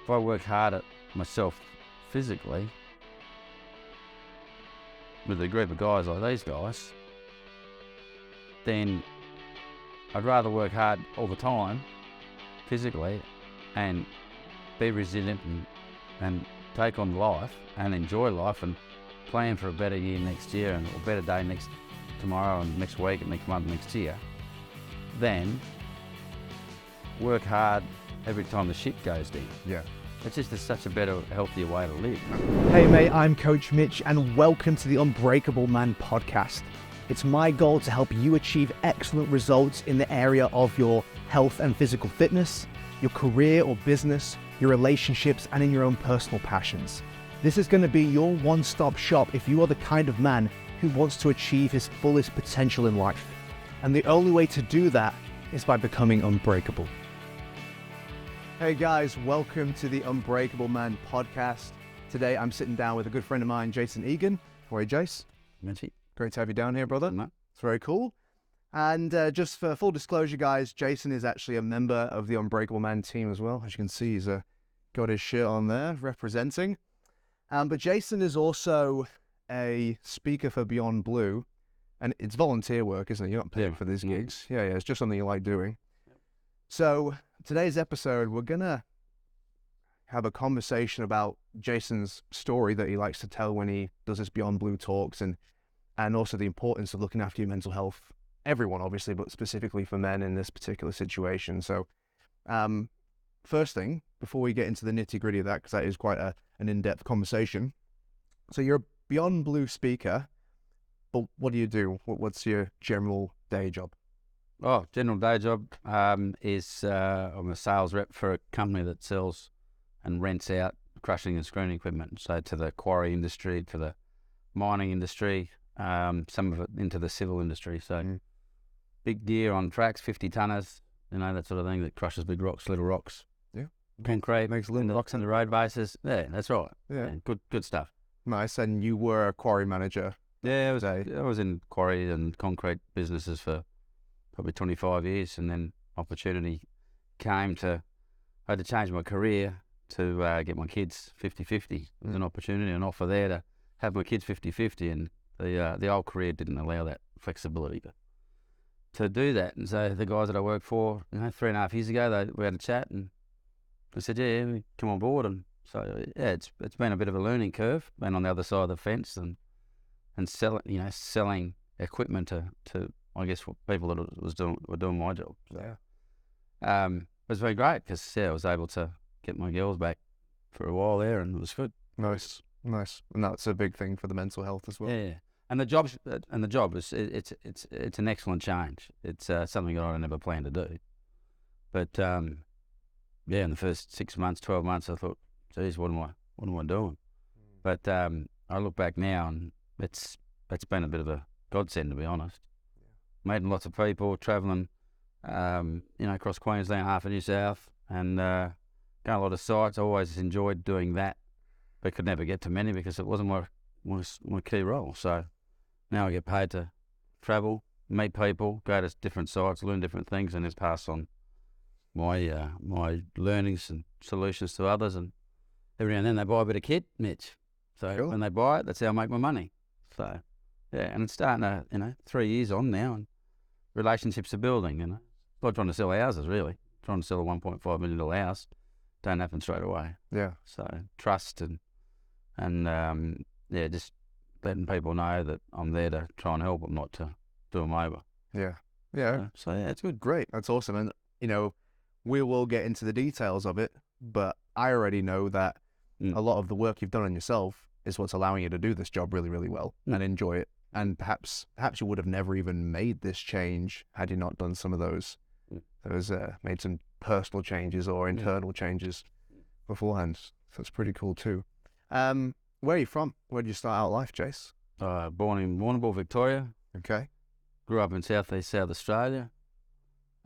if I work hard at myself physically with a group of guys like these guys, then I'd rather work hard all the time physically and be resilient and take on life and enjoy life and plan for a better year next year and a better day tomorrow and next week and next month, next year, than work hard every time the shit goes down. Yeah. It's just such a better, healthier way to live. Hey mate, I'm Coach Mitch and welcome to the Unbreakable Man podcast. It's my goal to help you achieve excellent results in the area of your health and physical fitness, your career or business, your relationships, and in your own personal passions. This is going to be your one-stop shop if you are the kind of man who wants to achieve his fullest potential in life. And the only way to do that is by becoming unbreakable. Hey guys, welcome to the Unbreakable Man podcast. Today I'm sitting down with a good friend of mine, Jason Egan. How are you, Jace? Mitchy. Great to have you down here, brother. No. It's very cool. And just for full disclosure, guys, Jason is actually a member of the Unbreakable Man team as well. As you can see, he's got his shirt on there, representing. But Jason is also a speaker for Beyond Blue. And it's volunteer work, isn't it? You're not paid for these gigs. Yeah, it's just something you like doing. So today's episode, we're going to have a conversation about Jason's story that he likes to tell when he does his Beyond Blue talks and also the importance of looking after your mental health. Everyone, obviously, but specifically for men in this particular situation. So first thing, before we get into the nitty gritty of that, because that is quite an in-depth conversation. So you're a Beyond Blue speaker, but what do you do? What's your general day job? Oh, general day job is I'm a sales rep for a company that sells and rents out crushing and screening equipment. So to the quarry industry, to the mining industry, some of it into the civil industry. So big gear on tracks, 50 tonners, that sort of thing that crushes big rocks, little rocks. Yeah. Concrete, Makes little rocks in the road bases. Yeah, that's right. Yeah. Good stuff. Nice. And you were a quarry manager. Yeah, I was in quarry and concrete businesses for probably 25 years, and then opportunity came I had to change my career to get my kids 50-50. There's an opportunity, an offer there to have my kids 50-50, and the old career didn't allow that flexibility to do that. And so the guys that I worked for, 3.5 years ago, we had a chat, and I said, yeah, come on board. And so, yeah, it's been a bit of a learning curve, been on the other side of the fence and selling equipment to I guess people that were doing my job. So, it was very great because I was able to get my girls back for a while there, and it was good. Nice, and that's a big thing for the mental health as well. Yeah, and the job is it's an excellent change. It's something that I never planned to do, but in the first 6 months, 12 months, I thought, geez, what am I doing? But I look back now, and it's been a bit of a godsend, to be honest. Meeting lots of people, travelling, across Queensland, half of New South, and going a lot of sites. I always enjoyed doing that, but could never get to many because it wasn't my key role. So now I get paid to travel, meet people, go to different sites, learn different things, and then pass on my learnings and solutions to others. And every now and then they buy a bit of kit, Mitch. So Cool. When they buy it, that's how I make my money. So yeah, and it's starting to, 3 years on now, and relationships are building, Not trying to sell houses, really. Trying to sell a $1.5 million house don't happen straight away. Yeah. So trust and just letting people know that I'm there to try and help them, not to do them over. Yeah. Yeah. So it's good. Great. That's awesome. And, we will get into the details of it, but I already know that a lot of the work you've done on yourself is what's allowing you to do this job really, really well and enjoy it. And perhaps you would have never even made this change had you not done some of those made some personal changes or internal changes beforehand. So it's pretty cool too. Where are you from? Where did you start out life, Jace? Born in Warrnambool, Victoria. Okay. Grew up in South Australia.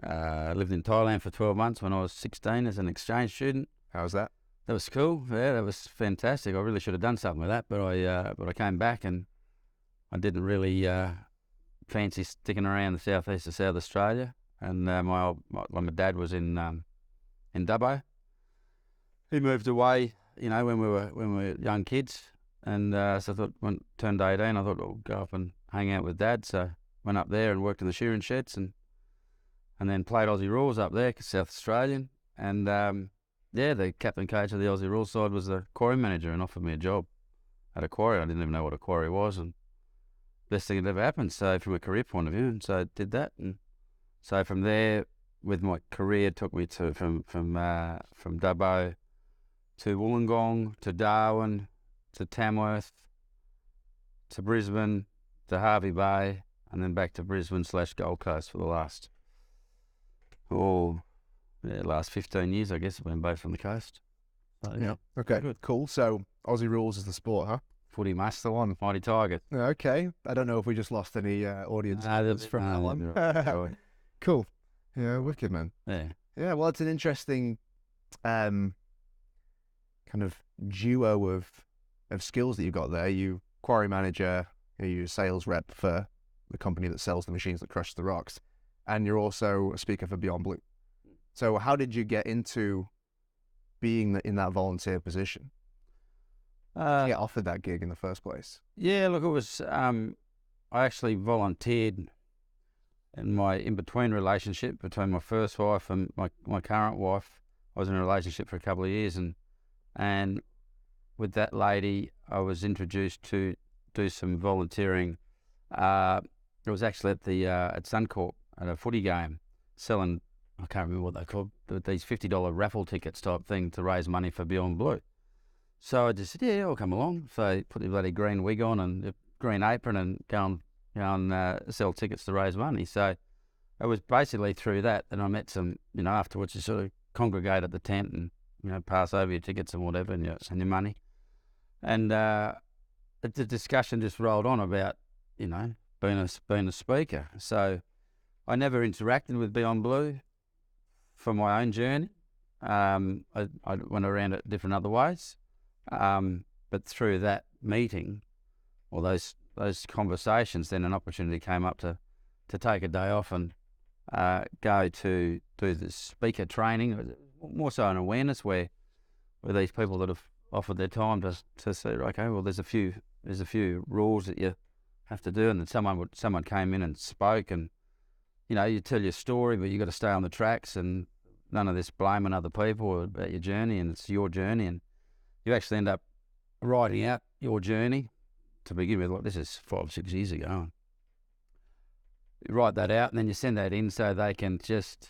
Lived in Thailand for 12 months when I was 16 as an exchange student. How was that? That was cool. Yeah, that was fantastic. I really should have done something with that, but I came back and I didn't really fancy sticking around the southeast of South Australia. And my dad was in Dubbo, he moved away, when we were young kids, and so I thought when turned 18, I thought I'll go up and hang out with Dad. So went up there and worked in the shearing sheds, and then played Aussie rules up there, 'cause South Australian, and the captain coach of the Aussie rules side was the quarry manager and offered me a job at a quarry. I didn't even know what a quarry was, and best thing that ever happened. So from a career point of view, and so I did that, and so from there, with my career, took me to from Dubbo to Wollongong to Darwin to Tamworth to Brisbane to Hervey Bay, and then back to Brisbane / Gold Coast for the last 15 years, I guess. I've been both from the coast. So, Yeah. Okay. Good. Cool. So Aussie rules is the sport, huh? Footy must the one. Mighty Tigers. Okay. I don't know if we just lost any audience from that one. Right. Cool. Yeah. Wicked, man. Yeah. Yeah. Well, it's an interesting kind of duo of skills that you've got there. You quarry manager, you sales rep for the company that sells the machines that crush the rocks, and you're also a speaker for Beyond Blue. So how did you get into being in that volunteer position? Get offered that gig in the first place? Yeah, look, it was, I actually volunteered in my in-between relationship between my first wife and my current wife. I was in a relationship for a couple of years, and with that lady, I was introduced to do some volunteering. It was actually at Suncorp at a footy game, selling, I can't remember what they called, but these $50 raffle tickets type thing to raise money for Beyond Blue. So I just said, yeah, I'll come along. So I put the bloody green wig on and the green apron and go and sell tickets to raise money. So it was basically through that I met some, afterwards you sort of congregate at the tent and, pass over your tickets and whatever and your money. And the discussion just rolled on about, being a speaker. So I never interacted with Beyond Blue for my own journey. I went around it different other ways. But through that meeting or those conversations, then an opportunity came up to take a day off and go to do the speaker training, more so an awareness where these people that have offered their time to say, okay, well, there's a few rules that you have to do, and then someone came in and spoke, and you tell your story, but you got to stay on the tracks, and none of this blaming other people about your journey, and it's your journey, and you actually end up writing out your journey to begin with. Like, this is 5-6 years ago. You write that out, and then you send that in so they can just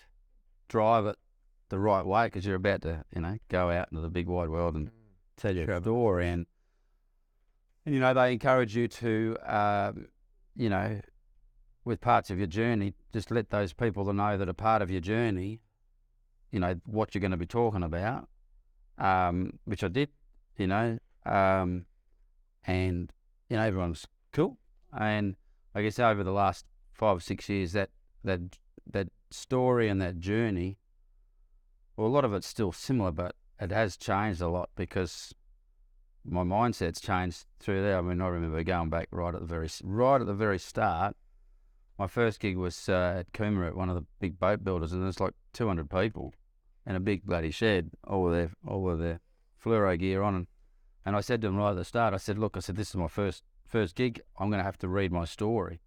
drive it the right way, because you're about to, go out into the big wide world and tell your story. And they encourage you to, with parts of your journey, just let those people know that are part of your journey, what you're going to be talking about, which I did, and, everyone's cool. And I guess over the last 5 or 6 years, that story and that journey, well, a lot of it's still similar, but it has changed a lot because my mindset's changed through there. I mean, I remember going back right at the very start. My first gig was at Coomera at one of the big boat builders, and there's like 200 people in a big bloody shed, all of their fluoro gear on. And I said to them right at the start, I said, this is my first gig. I'm going to have to read my story.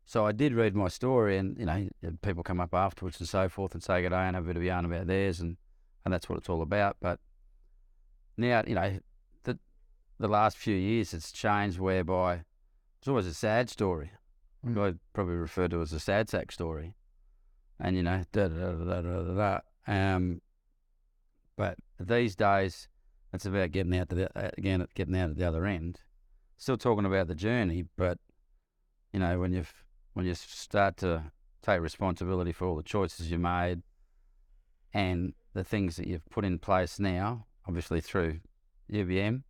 So I did read my story, and people come up afterwards and so forth and say good day and have a bit of yarn about theirs, and that's what it's all about. But now, the last few years it's changed, whereby it's always a sad story. I'd probably refer to it as a sad sack story, and but these days it's about getting out at the other end. Still talking about the journey, but when you start to take responsibility for all the choices you made and the things that you've put in place now, obviously through UBM,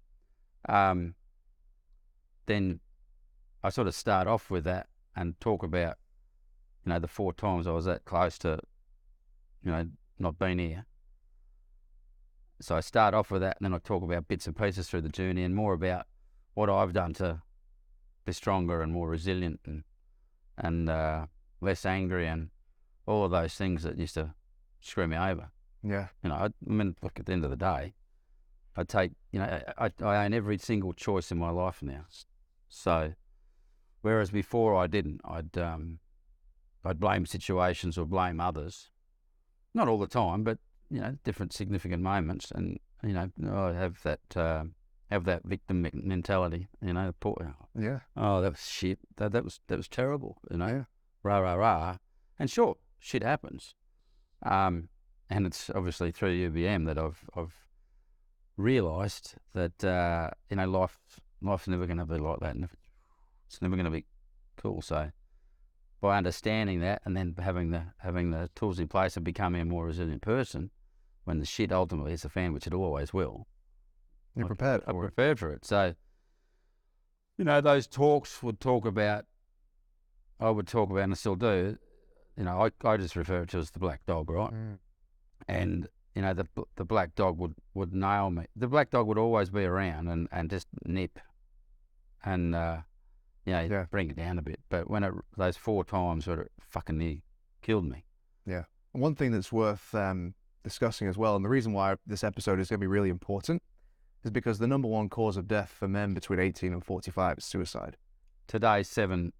then I sort of start off with that and talk about, the 4 times I was that close to, not being here. So I start off with that, and then I talk about bits and pieces through the journey and more about what I've done to be stronger and more resilient and less angry and all of those things that used to screw me over. Yeah. You know, I mean, look, at the end of the day, I take, you know, I own every single choice in my life now. So, whereas before I didn't, I'd blame situations or blame others. Not all the time, but, you know, different significant moments. And, you know, I have that victim mentality, you know, Yeah. oh, that was shit. That was terrible, you know, Yeah. rah, rah, rah. And sure, shit happens. And it's obviously through UBM that I've realised that, you know, life's never going to be like that. And it's never going to be cool. So by understanding that and then having the tools in place and becoming a more resilient person, when the shit ultimately hits the fan, which it always will, You're prepared I'm for it. prepared for it. So, you know, those talks I would talk about, and I still do, you know, I just refer to it as the black dog, right? And, you know, the black dog would nail me. The black dog would always be around and just nip and, you know, bring it down a bit. But when those 4 times where it fucking nearly killed me. Yeah. One thing that's worth discussing as well, and the reason why this episode is going to be really important, is because the number 1 cause of death for men between 18 and 45 is suicide. Today, seven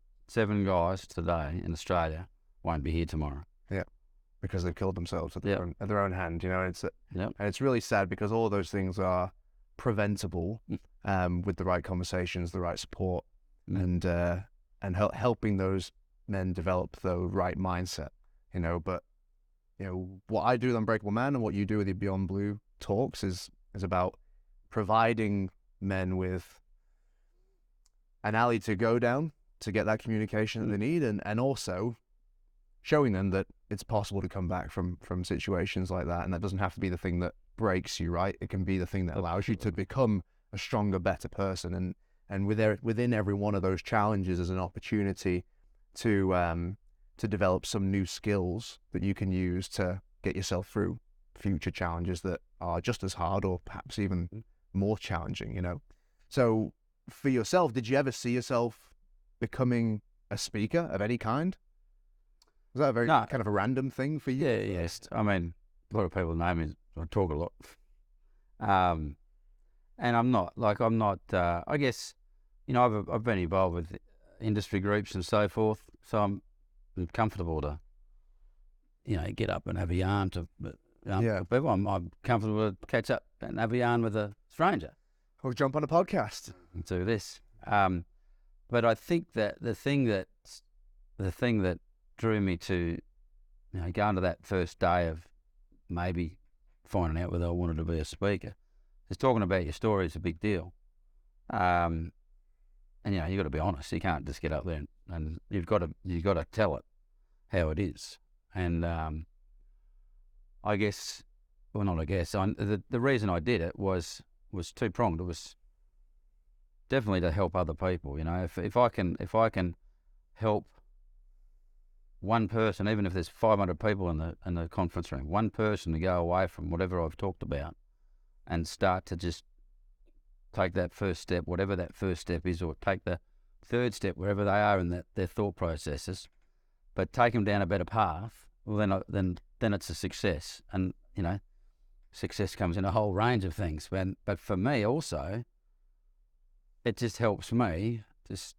guys today in Australia won't be here tomorrow. Yeah, because they've killed themselves at their own hand. You know, and it's really sad because all of those things are preventable with the right conversations, the right support, and helping those men develop the right mindset. You know, but you know what I do with Unbreakable Man and what you do with your Beyond Blue talks is about providing men with an alley to go down to get that communication that they need, and also showing them that it's possible to come back from situations like that, and that doesn't have to be the thing that breaks you, right? It can be the thing that allows you to become a stronger, better person, and within every one of those challenges is an opportunity to develop some new skills that you can use to get yourself through future challenges that are just as hard or perhaps even more challenging, you know. So for yourself, did you ever see yourself becoming a speaker of any kind? Was that a very kind of a random thing for you? Yeah, yes. I mean, a lot of people know me. I talk a lot. And I'm not, I guess, you know, I've been involved with industry groups and so forth, so I'm comfortable to, you know, get up and have a yarn to people. I'm comfortable to catch up and have a yarn with a stranger. Or jump on a podcast. And do this. But I think that the thing that drew me to, you know, going to that first day of maybe finding out whether I wanted to be a speaker, is talking about your story is a big deal. And you know, you got to be honest. You can't just get up there and you've got to tell it how it is. And I guess, well, not I guess. The reason I did it was 2-pronged. It was definitely to help other people. You know, if I can help one person, even if there's 500 people in the conference room, one person to go away from whatever I've talked about and start to just take that first step, whatever that first step is, or take the third step, wherever they are in their thought processes, but take them down a better path, well, then it's a success. And, you know, success comes in a whole range of things. But for me also, it just helps me. It's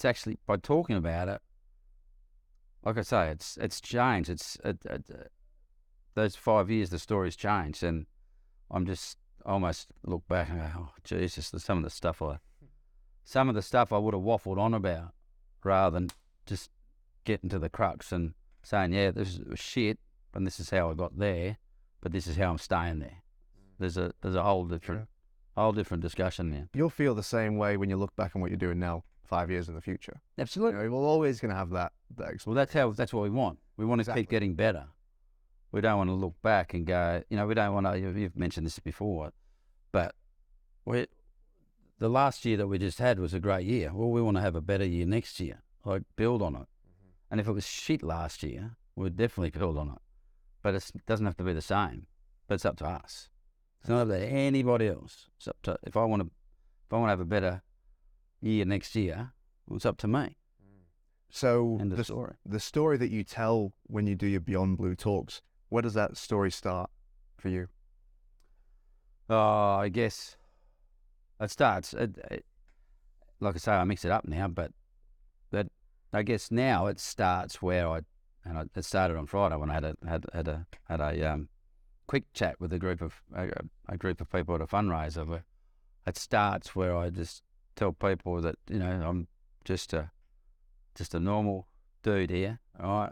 actually, by talking about it, like I say, it's changed. Those 5 years, the story's changed, and I'm just almost look back and go, oh Jesus, some of the stuff I would have waffled on about, rather than just getting to the crux and saying, yeah, this is shit, and this is how I got there, but this is how I'm staying there. There's a whole different discussion there. You'll feel the same way when you look back on what you're doing now, 5 years in the future. Absolutely. You know, we're always going to have that experience. Well, that's what we want. We want to keep getting better. We don't want to look back and go, you know, we don't want to, you've mentioned this before, but the last year that we just had was a great year. Well, we want to have a better year next year, like build on it. And if it was shit last year, we'd definitely build on it. But it doesn't have to be the same, but it's up to us. It's not up to anybody else. It's up to, if I want to have a better year next year, well, it's up to me. So story. The story that you tell when you do your Beyond Blue talks, where does that story start? for you? I guess it starts. Like I say, I mix it up now, but I guess now it starts where it started on Friday when I had a quick chat with a group of people at a fundraiser. Where it starts where I just tell people that I'm just a normal dude here, all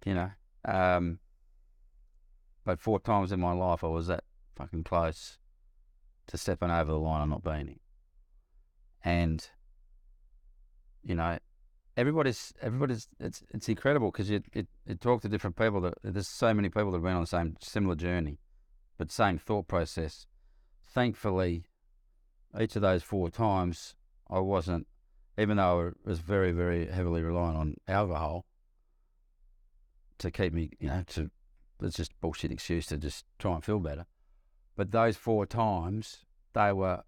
right? But 4 times in my life I was that fucking close to stepping over the line and not being it. And everybody's it's incredible because you talk to different people. There's so many people that have been on the same similar journey, but same thought process. Thankfully, each of those 4 times I wasn't, even though I was very, very heavily reliant on alcohol to keep me, it's just a bullshit excuse to just try and feel better. But those 4 times, they were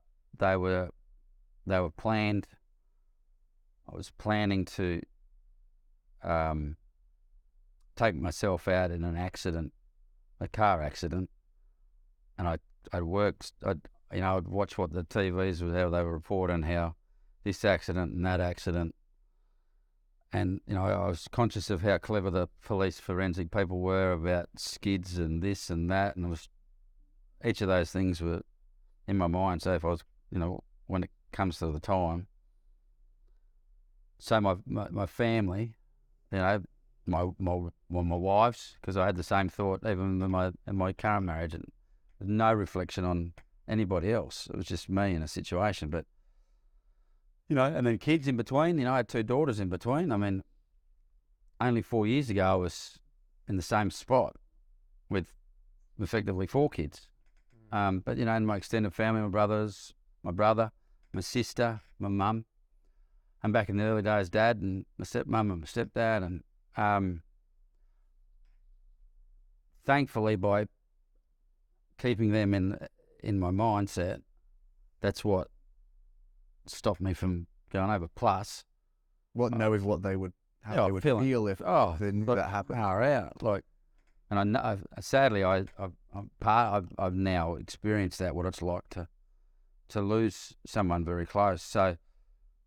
planned. I was planning to take myself out in an accident, a car accident, and I'd watch what the TVs were, how they were reporting how this accident and that accident, and I was conscious of how clever the police forensic people were about skids and this and that, and each of those things were in my mind. So if I was, when it comes to the time. So my family, my wives, because I had the same thought even in my current marriage, and no reflection on anybody else. It was just me in a situation. But and then kids in between. I had 2 daughters in between. I mean, only 4 years ago I was in the same spot with effectively 4 kids. But in my extended family, my brothers, my brother, my sister, my mum. And back in the early days, Dad and my stepmum and my stepdad, and thankfully by keeping them in my mindset, that's what stopped me from going over. Plus, knowing what they would feel if that happened. Far out, and I know. Sadly, I've now experienced that, what it's like to lose someone very close. So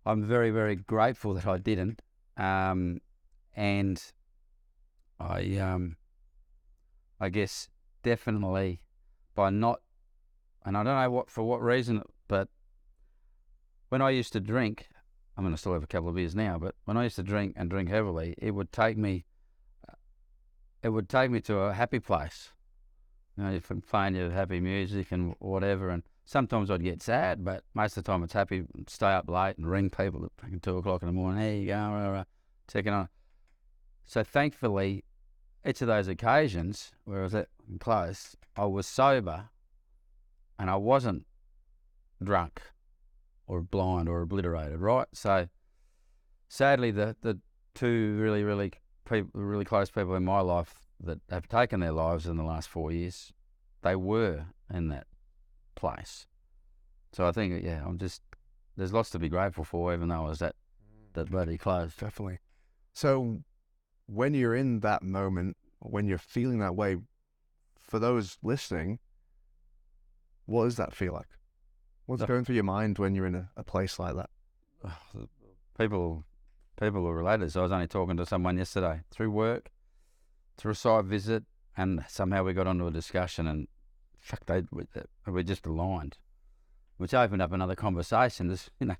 I'm very, very grateful that I didn't, and I guess definitely by not, and I don't know for what reason, but when I used to drink, I mean I still have a couple of beers now, but when I used to drink heavily, it would take me to a happy place. You can find your happy music and whatever, and sometimes I'd get sad, but most of the time it's happy. Stay up late and ring people at fucking 2 o'clock in the morning. Hey, you go, checking on. So thankfully, each of those occasions where I was at close, I was sober, and I wasn't drunk or blind or obliterated. Right. So sadly, the 2 really, really really close people in my life that have taken their lives in the last 4 years, they were in that place. So I think, there's lots to be grateful for, even though I was that bloody close. Definitely. So when you're in that moment, when you're feeling that way, for those listening, what does that feel like? What's going through your mind when you're in a place like that? People are related. So I was only talking to someone yesterday through work, through a site visit, and somehow we got onto a discussion, and we just aligned, which opened up another conversation. It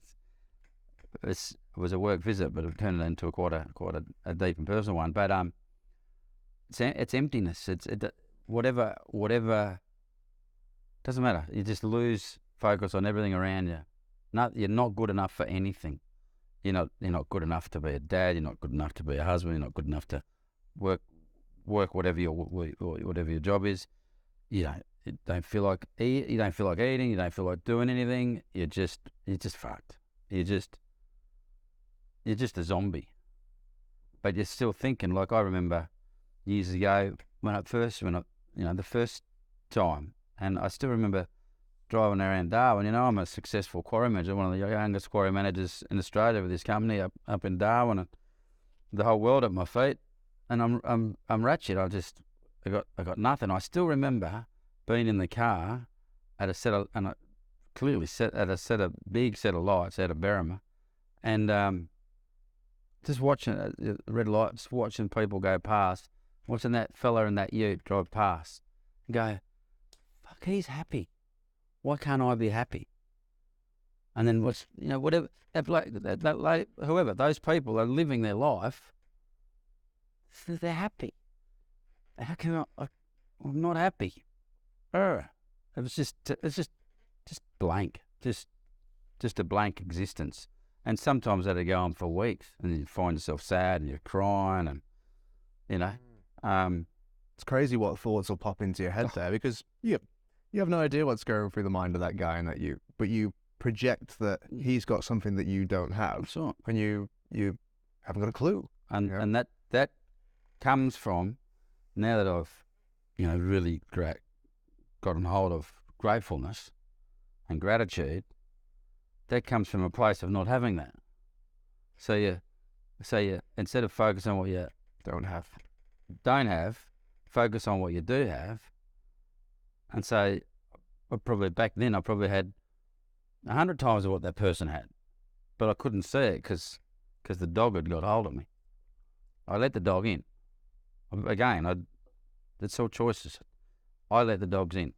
was a work visit, but it turned into quite a deep and personal one. But it's emptiness. It's whatever. Doesn't matter. You just lose focus on everything around you. You're not good enough for anything. You're not good enough to be a dad. You're not good enough to be a husband. You're not good enough to work whatever your job is. You don't feel like eating. You don't feel like doing anything. You're just fucked. You're just a zombie. But you're still thinking. Like I remember years ago the first time, and I still remember driving around Darwin. I'm a successful quarry manager, one of the youngest quarry managers in Australia with this company up in Darwin, and the whole world at my feet. And I'm ratchet. I got nothing. I still remember being in the car at a set of, and I clearly set at a set of big set of lights out of Berrima, and just watching red lights, watching people go past, watching that fella in that ute drive past, and go, fuck, he's happy. Why can't I be happy? And then whatever whoever those people are living their life, they're happy. How can I'm not happy? It's just blank, just a blank existence. And sometimes that'd go on for weeks, and you find yourself sad and you're crying, and it's crazy what thoughts will pop into your head there, because you have no idea what's going through the mind of that guy and but you project that he's got something that you don't have, and you haven't got a clue. And that comes from, now that I've really gotten hold of gratefulness and gratitude, that comes from a place of not having that. So you instead of focus on what you don't have, focus on what you do have, and say, back then I probably had 100 times of what that person had, but I couldn't see it because the dog had got hold of me. I let the dog in. Again, it's all choices. I let the dogs in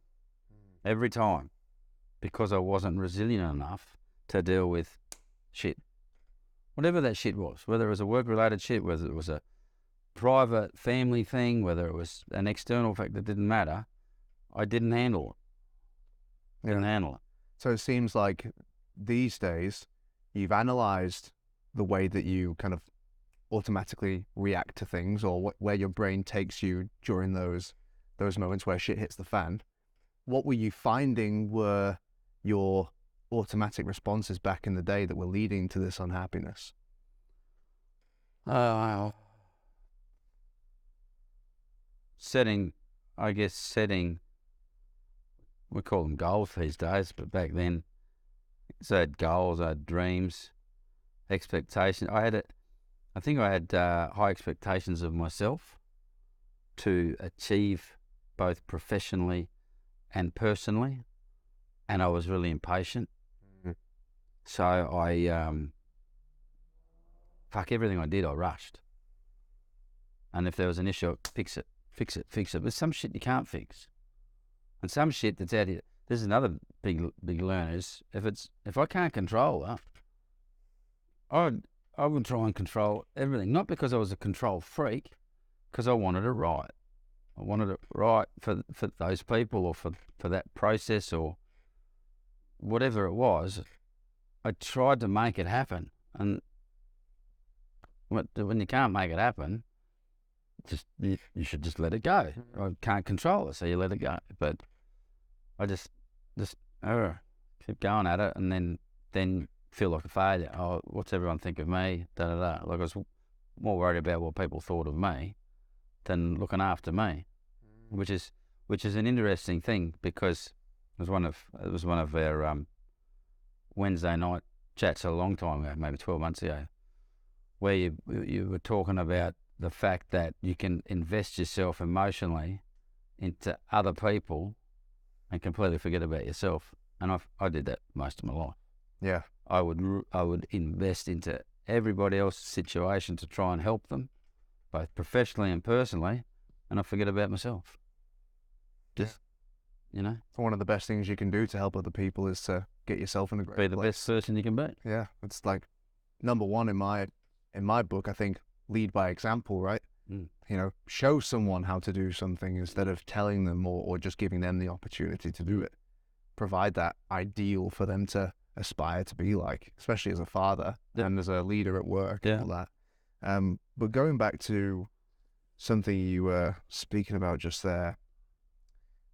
every time because I wasn't resilient enough to deal with shit. Whatever that shit was, whether it was a work-related shit, whether it was a private family thing, whether it was an external fact, that didn't matter. I didn't handle it. So it seems like these days you've analysed the way that you kind of automatically react to things, or where your brain takes you during those moments where shit hits the fan. What were you finding were your automatic responses back in the day that were leading to this unhappiness? Setting, we call them goals these days, but back then, so I had goals, I had dreams, expectations. I think I had high expectations of myself to achieve both professionally and personally, and I was really impatient. So everything I did, I rushed. And if there was an issue, fix it. But some shit you can't fix, and some shit that's out here. This is another big learner. Is if I can't control that, I would try and control everything. Not because I was a control freak, because I wanted it right. I wanted it right for those people, or for that process, or whatever it was. I tried to make it happen, and when you can't make it happen, you should just let it go. I can't control it, so you let it go. But I just keep going at it, and then feel like a failure. Oh, what's everyone think of me? Like I was more worried about what people thought of me than looking after me, which is an interesting thing, because it was one of our Wednesday night chats a long time ago, maybe 12 months ago, where you were talking about the fact that you can invest yourself emotionally into other people and completely forget about yourself. And I did that most of my life. Yeah. I would invest into everybody else's situation to try and help them, both professionally and personally, and I forget about myself. One of the best things you can do to help other people is to get yourself in a great place. Be the best person you can be. Yeah, it's like number one in my book. I think lead by example, right? Show someone how to do something instead of telling them or just giving them the opportunity to do it. Provide that ideal for them to aspire to be like, especially as a father and as a leader at work and all that. But going back to something you were speaking about just there,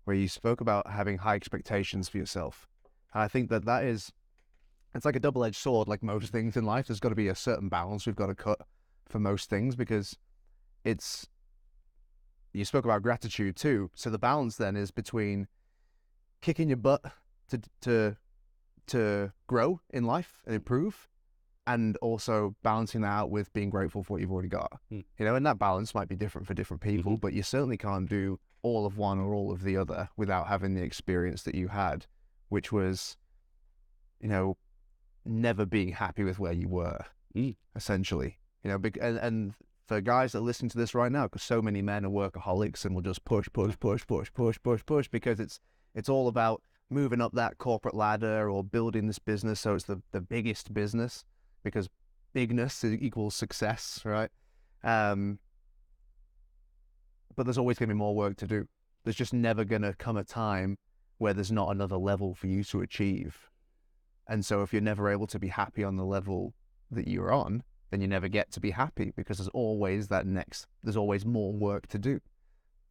where you spoke about having high expectations for yourself. And I think it's like a double-edged sword, like most things in life. There's got to be a certain balance we've got to cut for most things, because you spoke about gratitude too. So the balance then is between kicking your butt to grow in life and improve, and also balancing that out with being grateful for what you've already got. You know, and that balance might be different for different people, but you certainly can't do all of one or all of the other without having the experience that you had, which was, you know, never being happy with where you were, essentially. You know, and for guys that are listening to this right now, because so many men are workaholics and will just push, because it's all about moving up that corporate ladder or building this business so it's the biggest business, because bigness equals success, right? But there's always going to be more work to do. There's just never going to come a time where there's not another level for you to achieve. And so if you're never able to be happy on the level that you're on, then you never get to be happy, because there's always there's always more work to do.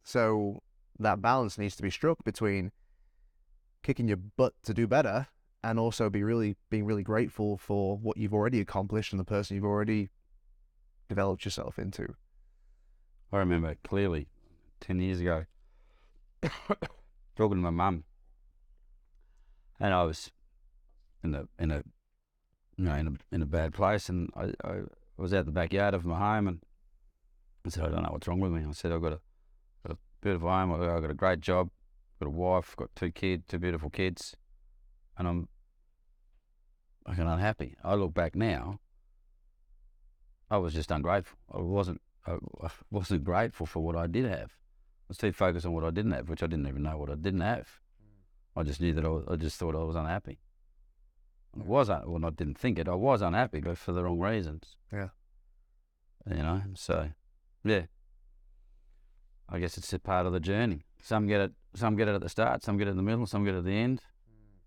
So that balance needs to be struck between kicking your butt to do better and also being really grateful for what you've already accomplished and the person you've already developed yourself into. I remember clearly 10 years ago talking to my mum, and I was in a bad place, and I was out the backyard of my home, and I said, I don't know what's wrong with me. I said, I've got a beautiful home, I've got a great job, got a wife, got two beautiful kids, and I'm fucking unhappy. I look back now, I was just ungrateful. I wasn't grateful for what I did have. I was too focused on what I didn't have, which I didn't even know what I didn't have. I just knew that I just thought I was unhappy. I didn't think it. I was unhappy, but for the wrong reasons. Yeah. You know, so yeah. I guess it's a part of the journey. Some get it at the start, some get it in the middle, some get it at the end.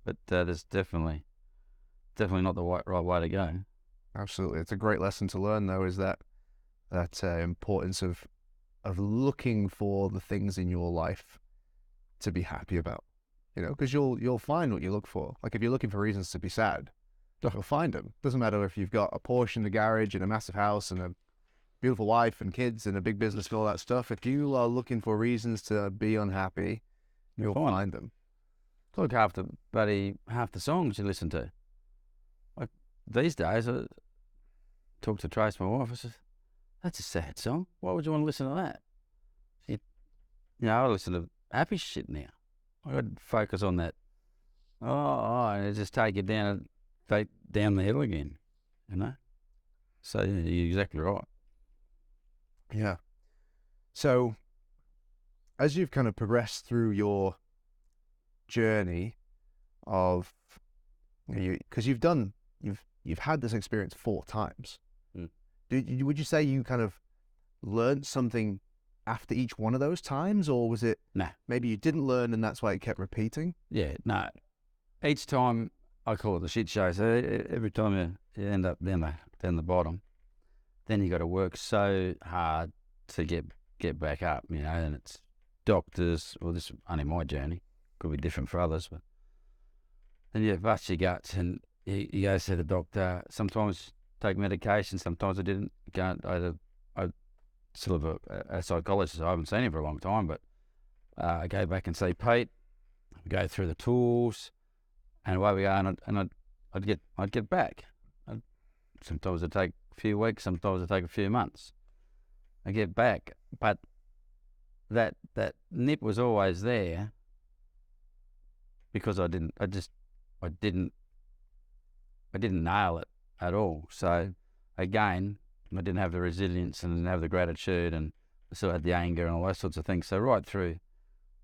But there's definitely not the right way to go. Absolutely. It's a great lesson to learn, though, is that importance of looking for the things in your life to be happy about. You know, because you'll find what you look for. Like if you're looking for reasons to be sad, you'll find them. Doesn't matter if you've got a Porsche in the garage and a massive house and a beautiful wife and kids and a big business and all that stuff. If you are looking for reasons to be unhappy, you'll find them. Look, half the songs you listen to. Like these days, I talk to Trace, my wife. I said, "That's a sad song. Why would you want to listen to that?" I listen to happy shit now. I got to focus on that. And just take it down the hill again, you know. So yeah, you're exactly right. Yeah. So, as you've kind of progressed through your journey of, because you've had this experience 4 times. Would you say you kind of learned something after each one of those times, or was it maybe you didn't learn and that's why it kept repeating? Yeah, no. Each time, I call it the shit show. So every time you end up down the bottom, then you got to work so hard to get back up, you know. And it's doctors. Well, this is only my journey. Could be different for others, but then you bust your guts and you go see the doctor. Sometimes take medication. Sometimes I didn't. I still have a psychologist. I haven't seen him for a long time, but I go back and see Pete. Go through the tools, and away we go. And I'd get back. Sometimes it'd take a few weeks. Sometimes it'd take a few months. I get back, but that nip was always there because I didn't nail it at all. So again, I didn't have the resilience and didn't have the gratitude, and I still had the anger and all those sorts of things. So right through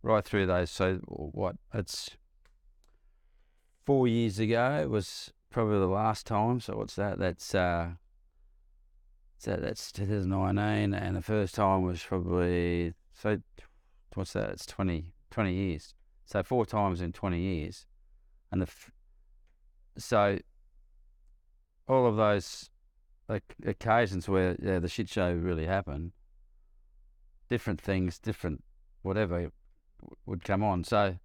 those. So it's 4 years ago. It was probably the last time. So what's that? That's 2019, and the first time was probably, so what's that? It's 20 years. So 4 times in 20 years, and so all of those occasions where the shit show really happened, different things, different whatever would come on. So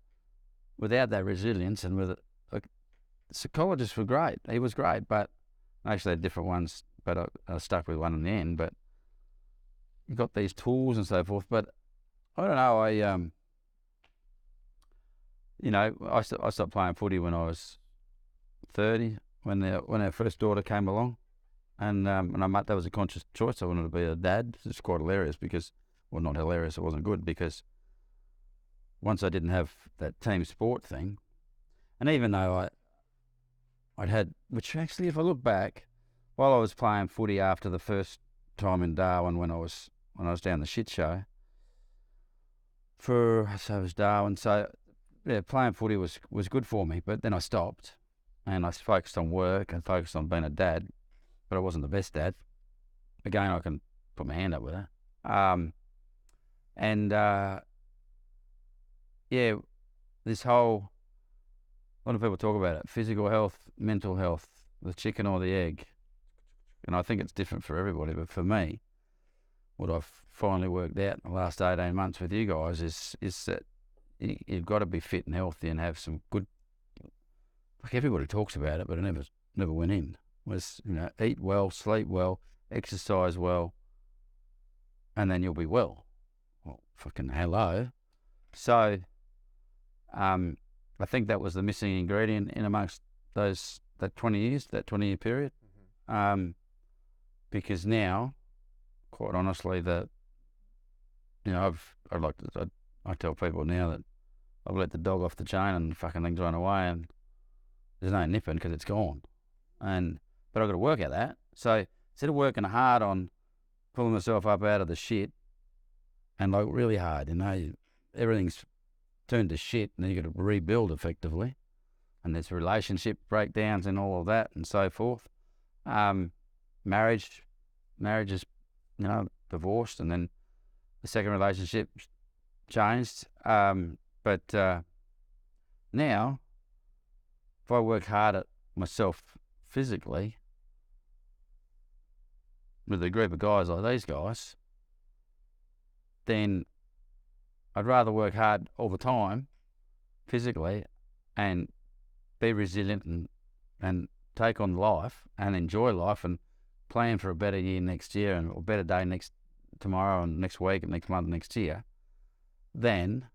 without that resilience and with it, psychologists were great. He was great, but I actually had different ones, but I stuck with one in the end. But you got these tools and so forth. But I don't know. I stopped playing footy when I was 30, when our first daughter came along. And that was a conscious choice. I wanted to be a dad. It's quite hilarious because, well, not hilarious, it wasn't good because once I didn't have that team sport thing, and even though I'd had, which actually, if I look back, while I was playing footy after the first time in Darwin when I was down the shit show, so it was Darwin, so yeah, playing footy was good for me, but then I stopped and I focused on work and focused on being a dad, but I wasn't the best dad. Again, I can put my hand up with that. Yeah, this whole, a lot of people talk about it, physical health, mental health, the chicken or the egg. And I think it's different for everybody, but for me, what I've finally worked out in the last 18 months with you guys is that you've got to be fit and healthy and have some good, like everybody talks about it, but it never went in. Was, eat well, sleep well, exercise well, and then you'll be well. Well, fucking hello. So, I think that was the missing ingredient in amongst that 20-year period. Because now, quite honestly, I tell people now that I've let the dog off the chain and the fucking thing's run away and there's no nipping because it's gone. But I've got to work at that. So instead of working hard on pulling myself up out of the shit and like really hard, everything's turned to shit and then you've got to rebuild effectively. And there's relationship breakdowns and all of that and so forth. Marriage is, divorced, and then the second relationship changed. But now, if I work hard at myself physically with a group of guys like these guys, then I'd rather work hard all the time physically and be resilient and take on life and enjoy life and plan for a better year next year and a better day tomorrow and next week and next month and next year, than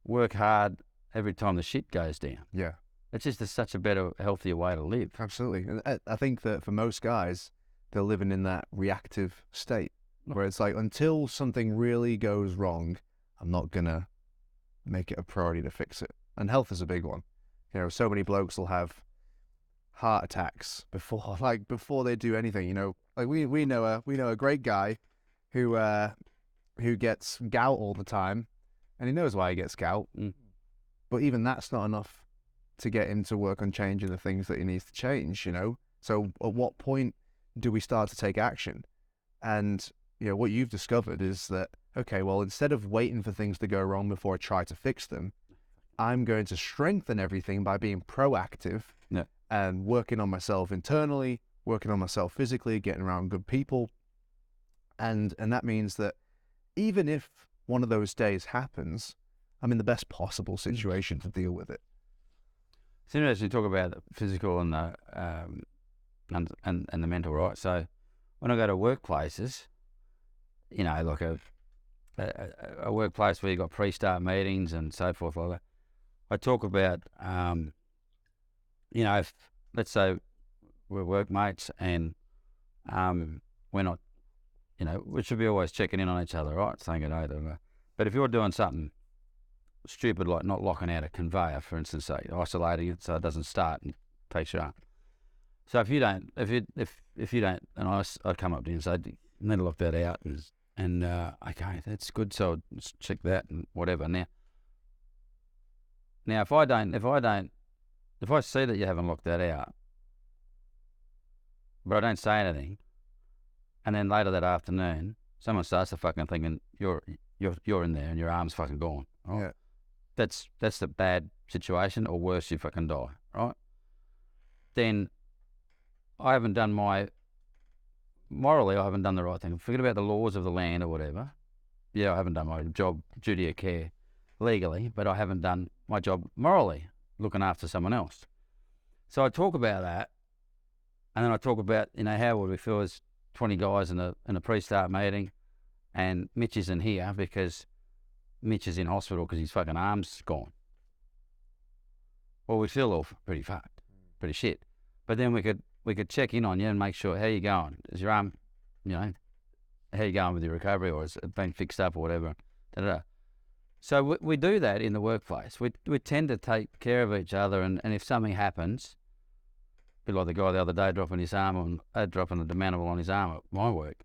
work hard every time the shit goes down. Yeah. It's just such a better, healthier way to live. Absolutely. And I think that for most guys, they're living in that reactive state where it's like, until something really goes wrong, I'm not going to make it a priority to fix it. And health is a big one. So many blokes will have heart attacks before they do anything. Like we know a great guy who gets gout all the time, and he knows why he gets gout. But even that's not enough to get him to work on changing the things that he needs to change. So at what point do we start to take action? And what you've discovered is that, okay, well, instead of waiting for things to go wrong before I try to fix them, I'm going to strengthen everything by being proactive. Yeah. And working on myself internally, working on myself physically, getting around good people. And that means that even if one of those days happens, I'm in the best possible situation to deal with it. It's interesting to talk about the physical and the and the mental, right? So when I go to workplaces, like a workplace where you've got pre-start meetings and so forth like that, I talk about if, let's say we're workmates and we're not, we should be always checking in on each other, right? Saying it over. But if you're doing something stupid like not locking out a conveyor, for instance, say isolating it so it doesn't start and takes you up. So if you don't, and I'd come up to you and say, you need to lock that out, and okay, that's good. So I'll check that and whatever. Now if I see that you haven't locked that out, but I don't say anything, and then later that afternoon, someone starts to fucking thinking you're in there and your arm's fucking gone. Right? Yeah. That's the bad situation, or worse, you fucking die, right? Then I haven't done morally, I haven't done the right thing. Forget about the laws of the land or whatever. Yeah, I haven't done my job, duty of care, legally, but I haven't done my job morally, looking after someone else. So I talk about that, and then I talk about, how would we feel as 20 guys in a pre-start meeting, and Mitch isn't here because Mitch is in hospital because his fucking arm's gone. Well, we feel all pretty fucked, pretty shit. But then we could we could check in on you and make sure, how you going? Is your arm, how you going with your recovery, or has it been fixed up or whatever? Da-da-da. So we do that in the workplace. We tend to take care of each other, and if something happens, a bit like the guy the other day dropping a demountable on his arm at my work,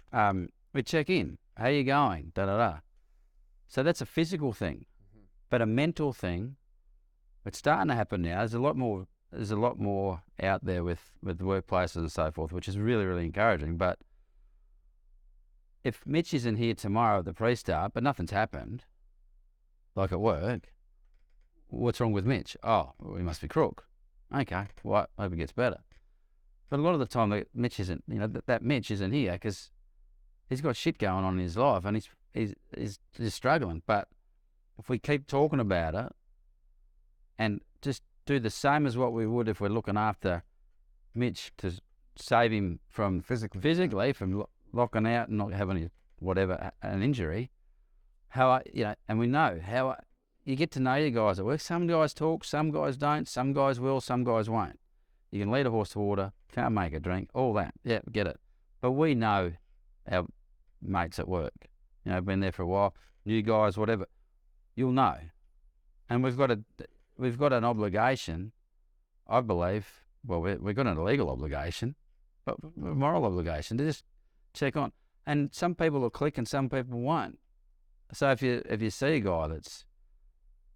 we check in. How you going? Da-da-da. So that's a physical thing. But a mental thing, it's starting to happen now. There's a lot more out there with workplaces and so forth, which is really, really encouraging. But if Mitch isn't here tomorrow at the pre-start, but nothing's happened, like at work, what's wrong with Mitch? Oh, well, he must be crook. Okay, well, I hope it gets better. But a lot of the time, that Mitch isn't, that Mitch isn't here because he's got shit going on in his life and he's struggling. But if we keep talking about it and just do the same as what we would if we're looking after Mitch to save him from physically from locking out and not having an injury, and we know how you get to know your guys at work. Some guys talk, some guys don't, some guys will, some guys won't. You can lead a horse to water, can't make a drink, all that. Yeah, get it. But we know our mates at work, been there for a while, new guys, whatever. You'll know. And we've got an obligation, I believe. Well, we've got a legal obligation, but a moral obligation to just check on. And some people will click and some people won't. So if you see a guy that's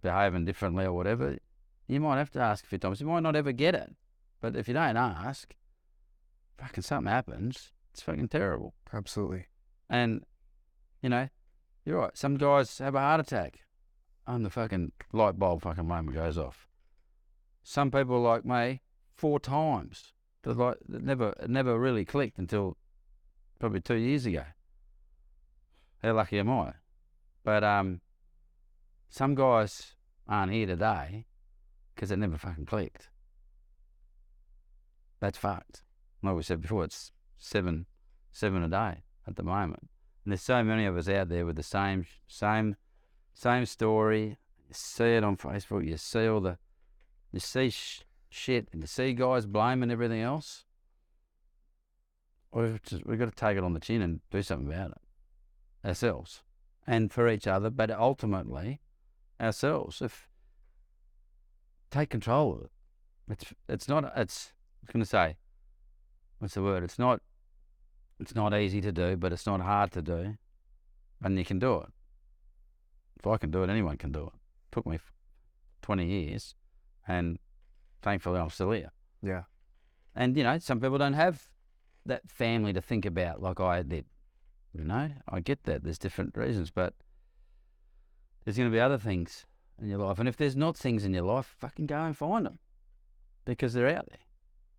behaving differently or whatever, you might have to ask a few times. You might not ever get it. But if you don't ask, fucking something happens. It's fucking terrible. Absolutely. And, you're right. Some guys have a heart attack. And the fucking light bulb fucking moment goes off. Some people like me, 4 times. It never really clicked until probably 2 years ago. How lucky am I? But some guys aren't here today because it never fucking clicked. That's fucked. Like we said before, it's seven a day at the moment. And there's so many of us out there with the same story. You see it on Facebook. You see shit, and you see guys blaming everything else. We've got to take it on the chin and do something about it ourselves, and for each other, but ultimately ourselves. Take control of it. It's not. I was going to say, what's the word? It's not easy to do, but it's not hard to do, and you can do it. If I can do it, anyone can do it. It took me 20 years, and thankfully I'm still here. Yeah. And, some people don't have that family to think about like I did. I get that. There's different reasons, but there's going to be other things in your life. And if there's not things in your life, fucking go and find them because they're out there.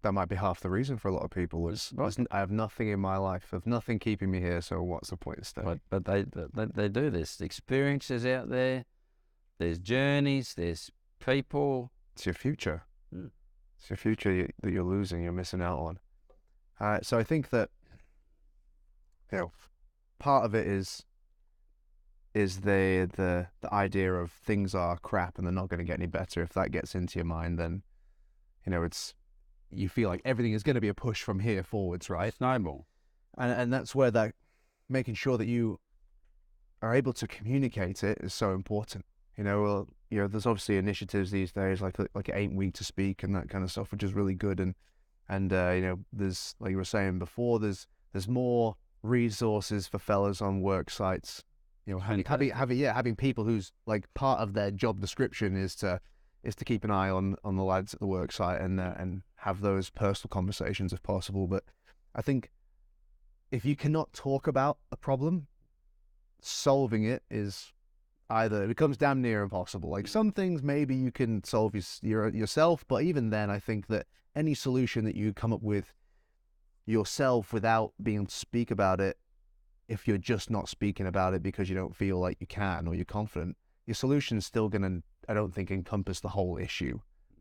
That might be half the reason for a lot of people. I have nothing in my life. I have nothing keeping me here, so what's the point of staying? But they do this. Experiences out there. There's journeys. There's people. It's your future. It's your future that you're losing. You're missing out on. So I think that part of it is the idea of things are crap and they're not going to get any better. If that gets into your mind, then you feel like everything is going to be a push from here forwards, right? Snowball. And that's where that making sure that you are able to communicate it is so important. There's obviously initiatives these days like it ain't weak to speak and that kind of stuff, which is really good. And there's, like you were saying before, there's more resources for fellas on work sites. Having people who's like part of their job description is to keep an eye on the lads at the work site and have those personal conversations if possible. But I think if you cannot talk about a problem, solving it it becomes damn near impossible. Like some things maybe you can solve yourself, but even then I think that any solution that you come up with yourself without being able to speak about it, if you're just not speaking about it because you don't feel like you can or you're confident, your solution's still going to, I don't think, encompass the whole issue.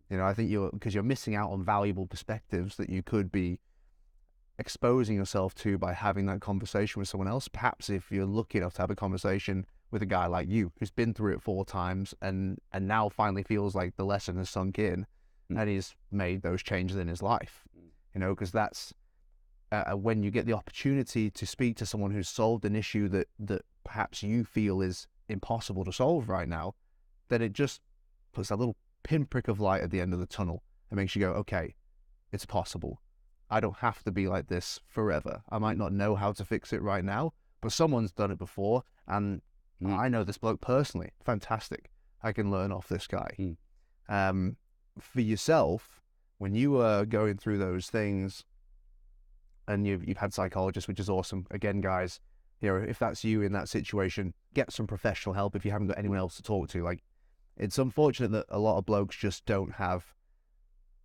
I think because you're missing out on valuable perspectives that you could be exposing yourself to by having that conversation with someone else. Perhaps if you're lucky enough to have a conversation with a guy like you who's been through it 4 times and now finally feels like the lesson has sunk in and he's made those changes in his life. because that's when you get the opportunity to speak to someone who's solved an issue that perhaps you feel is impossible to solve right now, then it just puts that little pinprick of light at the end of the tunnel and makes you go, okay, it's possible. I don't have to be like this forever. I might not know how to fix it right now, but someone's done it before, and I know this bloke personally. Fantastic. I can learn off this guy. For yourself, when you were going through those things, and you've had psychologists, which is awesome. Again, guys, if that's you in that situation, get some professional help if you haven't got anyone else to talk to. Like, it's unfortunate that a lot of blokes just don't have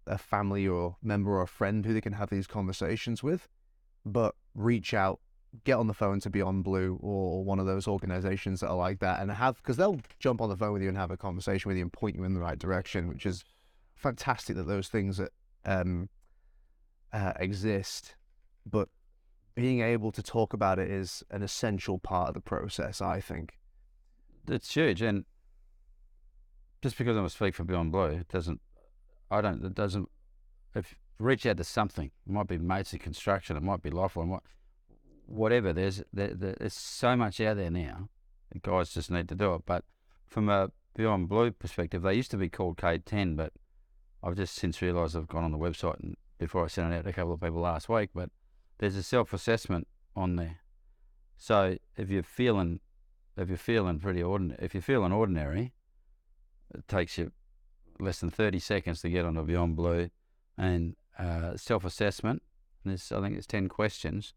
a family or member or a friend who they can have these conversations with, but reach out, get on the phone to Beyond Blue or one of those organizations that are like that, and because they'll jump on the phone with you and have a conversation with you and point you in the right direction, which is fantastic that those things exist. But being able to talk about it is an essential part of the process, I think. It's huge, and just because I'm a speak for Beyond Blue, if reach out to something, it might be mates in construction, it might be Lifeline, whatever, there's so much out there now, and guys just need to do it. But from a Beyond Blue perspective, they used to be called K10, but I've just since realised I've gone on the website, and before I sent it out to a couple of people last week, but there's a self-assessment on there. So if you're feeling ordinary, it takes you less than 30 seconds to get onto Beyond Blue, and self-assessment. I think it's 10 questions,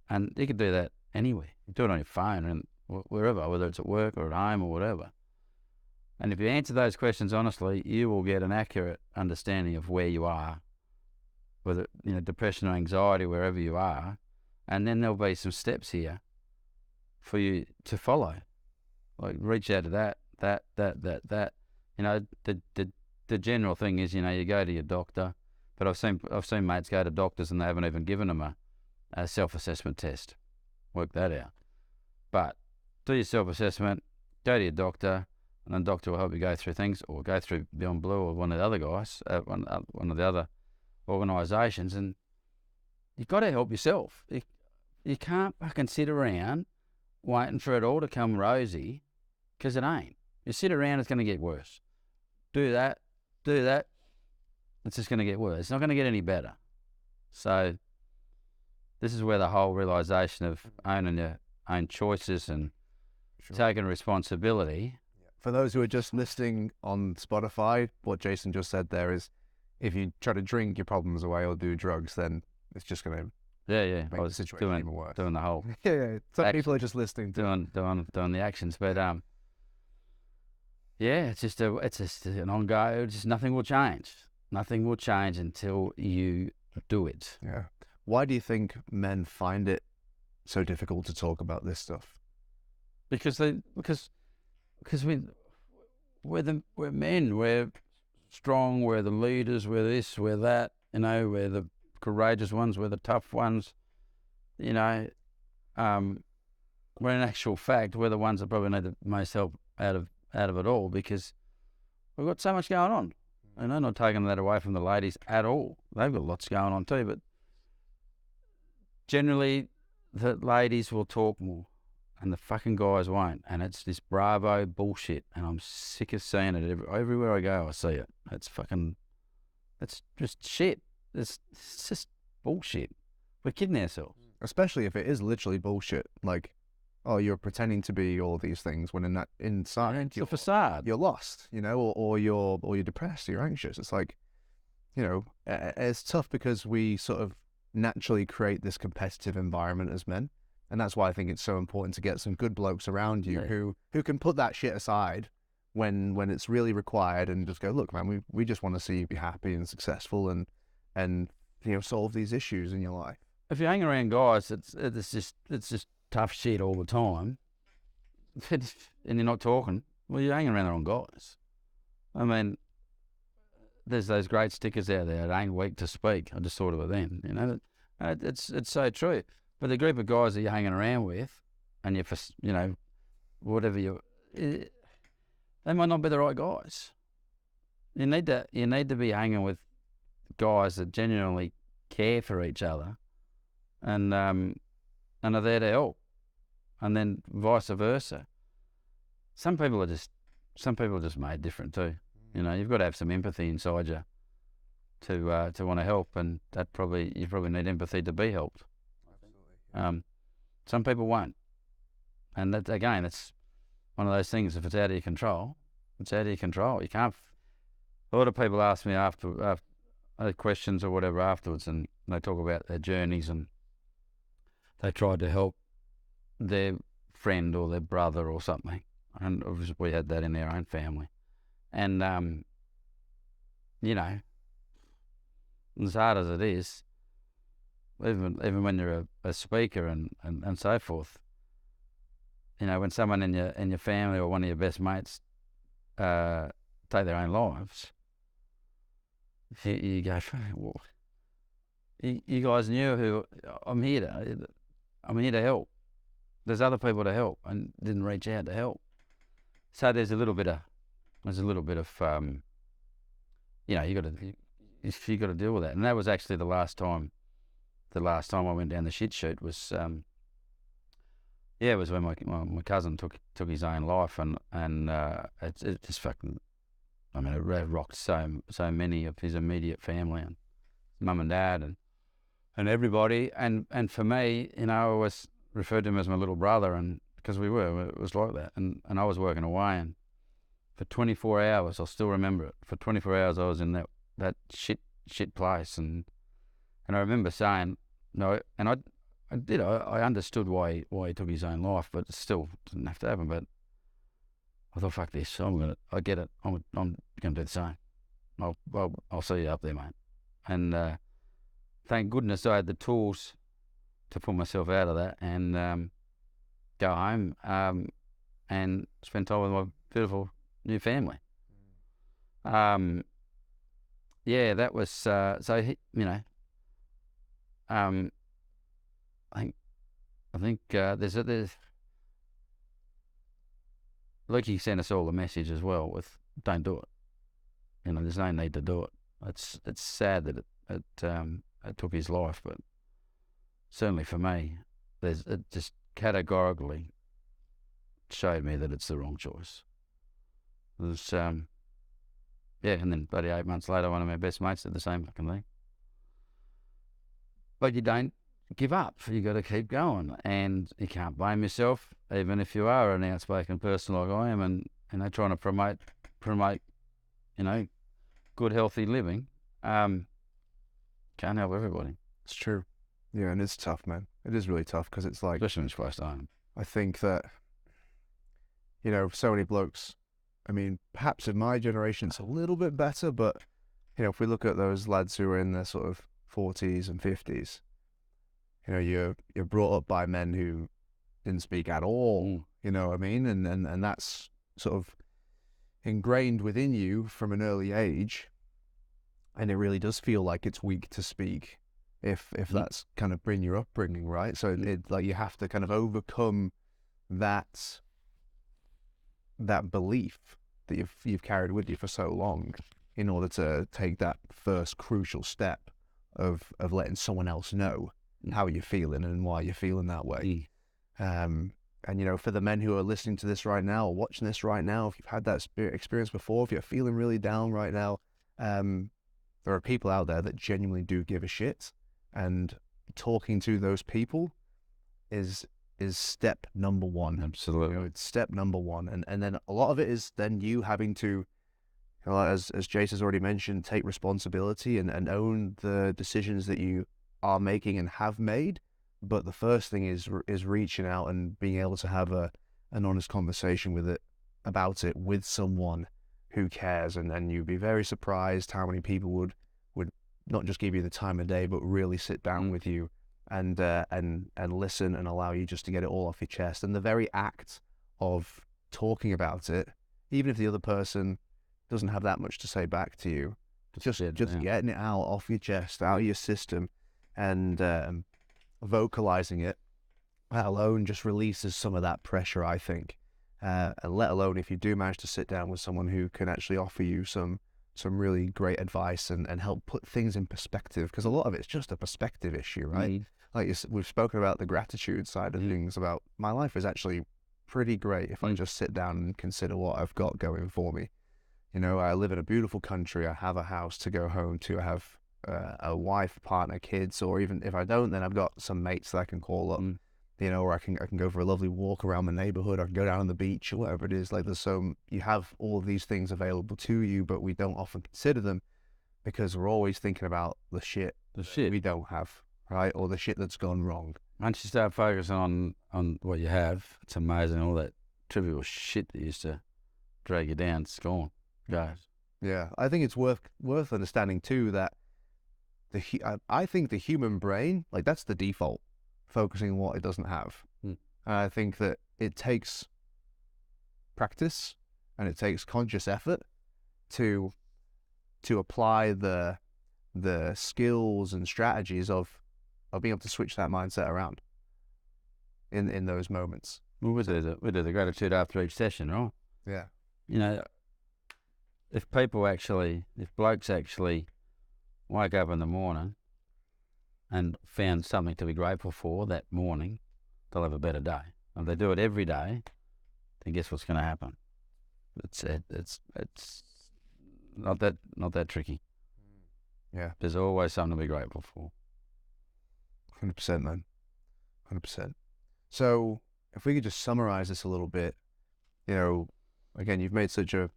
and you can do that anywhere. You do it on your phone and wherever, whether it's at work or at home or whatever. And if you answer those questions honestly, you will get an accurate understanding of where you are, whether depression or anxiety, wherever you are, and then there'll be some steps here for you to follow. Like, reach out to that. The general thing is, you go to your doctor, but I've seen mates go to doctors and they haven't even given them a self-assessment test. Work that out. But do your self-assessment, go to your doctor, and the doctor will help you go through things, or go through Beyond Blue or one of the other guys, one of the other organisations, and you've got to help yourself. You can't fucking sit around waiting for it all to come rosy, because it ain't. You sit around, it's going to get worse. Do that, it's just going to get worse. It's not going to get any better. So this is where the whole realisation of owning your own choices and taking responsibility. For those who are just listening on Spotify, what Jason just said there is, if you try to drink your problems away or do drugs, then it's just going to make the situation even worse. Doing the whole Some people are just listening to doing the actions, but it's just an ongoing. Just nothing will change. Nothing will change until you do it. Yeah. Why do you think men find it so difficult to talk about this stuff? Because we're men. We're strong. We're the leaders. We're this. We're that. We're the courageous ones. We're the tough ones. When in actual fact, we're the ones that probably need the most help out of it all, because we've got so much going on. I'm not taking that away from the ladies at all. They've got lots going on too, but generally the ladies will talk more and the fucking guys won't. And it's this bravo bullshit, and I'm sick of seeing it. Everywhere I go, I see it. It's just shit. It's just bullshit. We're kidding ourselves. Especially if it is literally bullshit. Like, oh, you're pretending to be all these things when inside it's a facade. You're lost, or you're depressed, or you're anxious. It's like, it's tough because we sort of naturally create this competitive environment as men, and that's why I think it's so important to get some good blokes around you who can put that shit aside when it's really required, and just go, look, man, we just want to see you be happy and successful and solve these issues in your life. If you hang around guys, it's just tough shit all the time, and you're not talking, well, you're hanging around the wrong guys. I mean, there's those great stickers out there, it ain't weak to speak. I just thought of it then, it's so true. But the group of guys that you're hanging around with, and they might not be the right guys. You need to be hanging with guys that genuinely care for each other, and are there to help, and then vice versa. Some people are just made different too. You know, you've got to have some empathy inside you to want to help, and you probably need empathy to be helped. Absolutely. Some people won't, and it's one of those things. If it's out of your control, it's out of your control. You can't. A lot of people ask me after questions or whatever afterwards, and they talk about their journeys, and they tried to help their friend or their brother or something, and obviously we had that in our own family, and you know, as hard as it is, even when you're a speaker and so forth, you know, when someone in your family or one of your best mates take their own lives, you go, well, you guys knew who I'm here to help. There's other people to help, and didn't reach out to help. So there's a little bit of you know, you got to deal with that. And that was actually the last time I went down the shit chute was it was when my cousin took his own life, and it just fucking, I mean, it rocked so many of his immediate family and mum and dad and everybody, and for me, you know, I always referred to him as my little brother, and because it was like that, and I was working away, and for 24 hours, I'll still remember it. For 24 hours, I was in that shit place, and I remember saying no, and I understood why he took his own life, but it still didn't have to happen. But I thought, fuck this, I get it, I'm gonna do the same. I'll see you up there, mate. And thank goodness I had the tools to pull myself out of that and go home and spend time with my beautiful new family. Yeah, that was so. You know, I think there's Lucky sent us all a message as well with don't do it. You know, there's no need to do it. It's sad that it took his life, but certainly for me, it just categorically showed me that it's the wrong choice. It was yeah, and then bloody 8 months later, one of my best mates did the same fucking thing. But you don't give up. You got to keep going, and you can't blame yourself, even if you are an outspoken person like I am, and you know, trying to promote, you know, good healthy living. Can't help everybody. It's true. Yeah, and it's tough, man. It is really tough because it's like, especially when it's close to home. I think that, you know, so many blokes, I mean, perhaps in my generation it's a little bit better, but, you know, if we look at those lads who are in their sort of 40s and 50s, you know, you're brought up by men who didn't speak at all, you know what I mean? And that's sort of ingrained within you from an early age, and it really does feel like it's weak to speak if that's kind of been your upbringing, right? So it like you have to kind of overcome that belief that you've carried with you for so long in order to take that first crucial step of letting someone else know how you're feeling and why you're feeling that way. And you know, for the men who are listening to this right now or watching this right now, if you've had that experience before, if you're feeling really down right now, there are people out there that genuinely do give a shit, and talking to those people is step number one. Absolutely. You know, it's step number one. And then a lot of it is then you having to, you know, as Jason's already mentioned, take responsibility and own the decisions that you are making and have made. But the first thing is reaching out and being able to have an honest conversation about it with someone who cares, and you'd be very surprised how many people would not just give you the time of day, but really sit down with you and listen and allow you just to get it all off your chest. And the very act of talking about it, even if the other person doesn't have that much to say back to you, just getting it out off your chest, out of your system, and vocalizing it, that alone just releases some of that pressure, I think. And let alone if you do manage to sit down with someone who can actually offer you some some really great advice and help put things in perspective, because a lot of it's just a perspective issue, right? Like we've spoken about the gratitude side of things, about my life is actually pretty great if I just sit down and consider what I've got going for me. You know, I live in a beautiful country. I have a house to go home to. I have a wife, partner, kids, or even if I don't, then I've got some mates that I can call up, you know, or I can go for a lovely walk around the neighborhood. I can go down on the beach or whatever it is. Like you have all of these things available to you, but we don't often consider them because we're always thinking about the shit we don't have, right? Or the shit that's gone wrong. Once you start focusing on what you have, it's amazing. All that trivial shit that used to drag you down, it's gone. Guys. Yeah, I think it's worth understanding too that I think the human brain, like, that's the default, focusing on what it doesn't have. And I think that it takes practice and it takes conscious effort to apply the skills and strategies of being able to switch that mindset around in those moments. Well, we do the gratitude after each session, right? Yeah. You know, if blokes actually wake up in the morning and found something to be grateful for that morning, they'll have a better day. If they do it every day, then guess what's going to happen? It's not that tricky. Yeah. There's always something to be grateful for. 100%, man. 100%. So if we could just summarize this a little bit, you know, again, you've made such a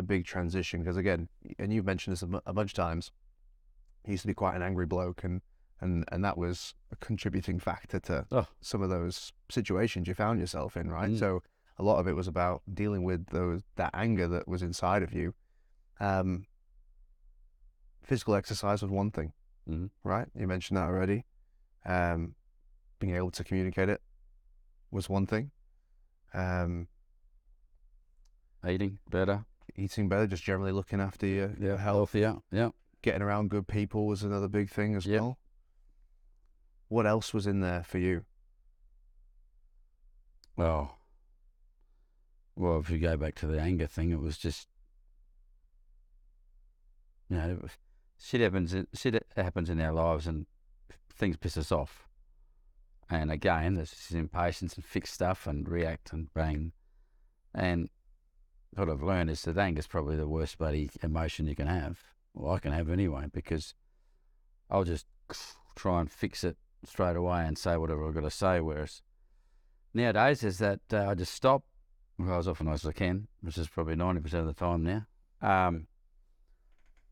big transition, because again, and you've mentioned this a bunch of times, he used to be quite an angry bloke, and that was a contributing factor to some of those situations you found yourself in, right? So a lot of it was about dealing with that anger that was inside of you. Physical exercise was one thing, right? You mentioned that already. Being able to communicate it was one thing. Eating better, just generally looking after your health. Healthier, yeah. Getting around good people was another big thing as well. What else was in there for you? Well, if you go back to the anger thing, it was just, you know, shit happens in our lives and things piss us off. And again, there's this impatience and fix stuff and react and bang. And what I've learned is that anger is probably the worst bloody emotion you can have. Well, I can have anyway, because I'll just try and fix it straight away and say whatever I've got to say. Whereas nowadays, is that I just stop, as often as I can, which is probably 90% of the time now.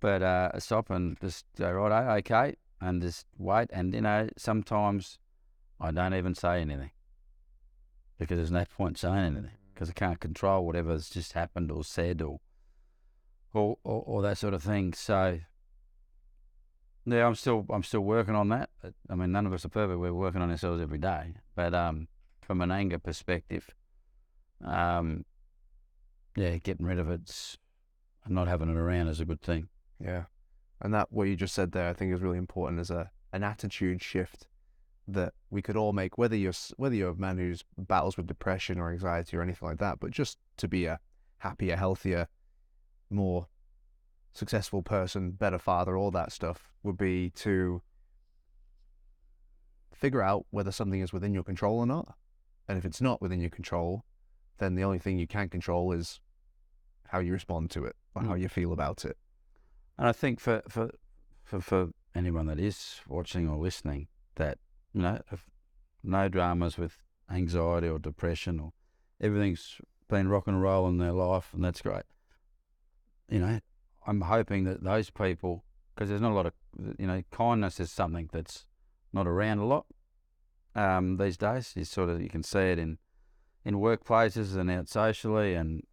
But I stop and just go, right, okay, and just wait. And, you know, sometimes I don't even say anything, because there's no point saying anything, because I can't control whatever's just happened or said or that sort of thing. So yeah, I'm still working on that. I mean, none of us are perfect. We're working on ourselves every day. But from an anger perspective, getting rid of it and not having it around is a good thing. Yeah, and that what you just said there, I think, is really important as an attitude shift that we could all make, whether you're a man who's battles with depression or anxiety or anything like that, but just to be a happier, healthier, more successful person, better father, all that stuff, would be to figure out whether something is within your control or not. And if it's not within your control, then the only thing you can control is how you respond to it or how you feel about it. And I think for anyone that is watching or listening, that, you know, if no dramas with anxiety or depression, or everything's been rock and roll in their life, and that's great. You know, I'm hoping that those people, because there's not a lot of, you know, kindness is something that's not around a lot these days. You can see it in workplaces and out socially, and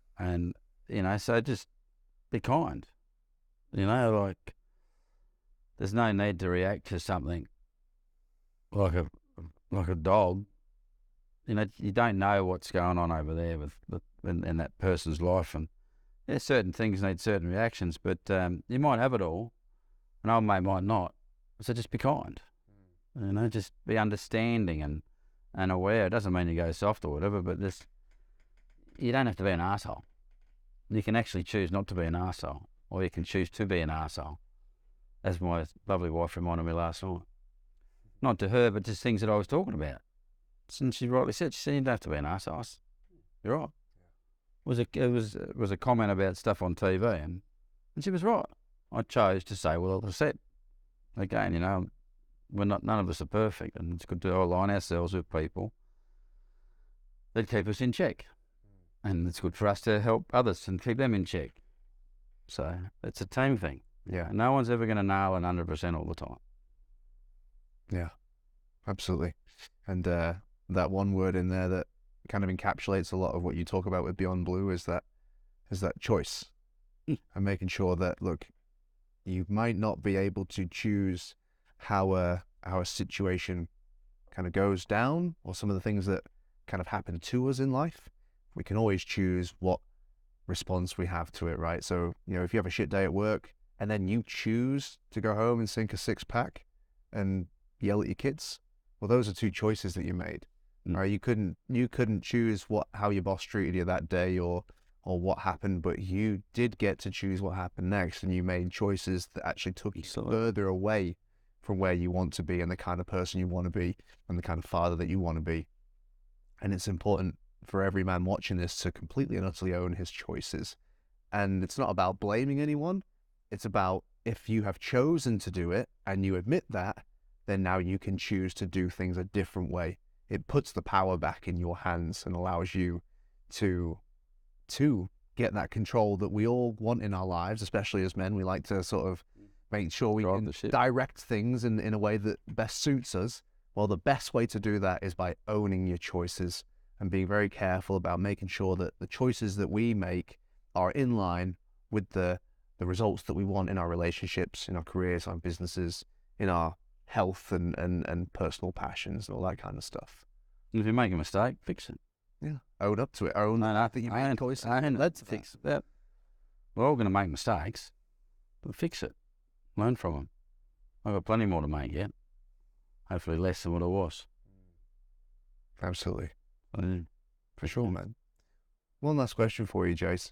you know, so just be kind. You know, like, there's no need to react to something like a dog. You know, you don't know what's going on over there in that person's life, and certain things need certain reactions, but you might have it all, and old mate might not. So just be kind. You know, just be understanding and aware. It doesn't mean you go soft or whatever, but you don't have to be an arsehole. You can actually choose not to be an arsehole. or you can choose to be an arsehole, as my lovely wife reminded me last night. Not to her, but just things that I was talking about. And she rightly said, she said, you don't have to be an arsehole. You're right. It was a comment about stuff on TV, and she was right. I chose to say, well, I said, again, none of us are perfect, and it's good to align ourselves with people that keep us in check. And it's good for us to help others and keep them in check. So it's a team thing. Yeah. No one's ever going to nail it 100% all the time. Yeah, absolutely. And that one word in there that kind of encapsulates a lot of what you talk about with Beyond Blue is that choice. And making sure that, look, you might not be able to choose how a situation kind of goes down, or some of the things that kind of happen to us in life. We can always choose what response we have to it, right? So, if you have a shit day at work and then you choose to go home and sink a 6-pack and yell at your kids, well, those are 2 choices that you made. Right? You couldn't choose how your boss treated you that day or what happened, but you did get to choose what happened next, and you made choices that actually took you further away from where you want to be and the kind of person you want to be and the kind of father that you want to be. And it's important for every man watching this to completely and utterly own his choices. And it's not about blaming anyone. It's about, if you have chosen to do it and you admit that, then now you can choose to do things a different way. It puts the power back in your hands and allows you to get that control that we all want in our lives, especially as men. We like to sort of make sure we can direct things in a way that best suits us. Well, the best way to do that is by owning your choices and being very careful about making sure that the choices that we make are in line with the results that we want in our relationships, in our careers, our businesses, in our health and personal passions and all that kind of stuff. If you make a mistake, fix it. Yeah, own up to it. Own that you made choices. Let's fix it. We're all going to make mistakes, but fix it. Learn from them. I've got plenty more to make yet. Hopefully less than what I was. Absolutely. For sure, man. One last question for you, Jace.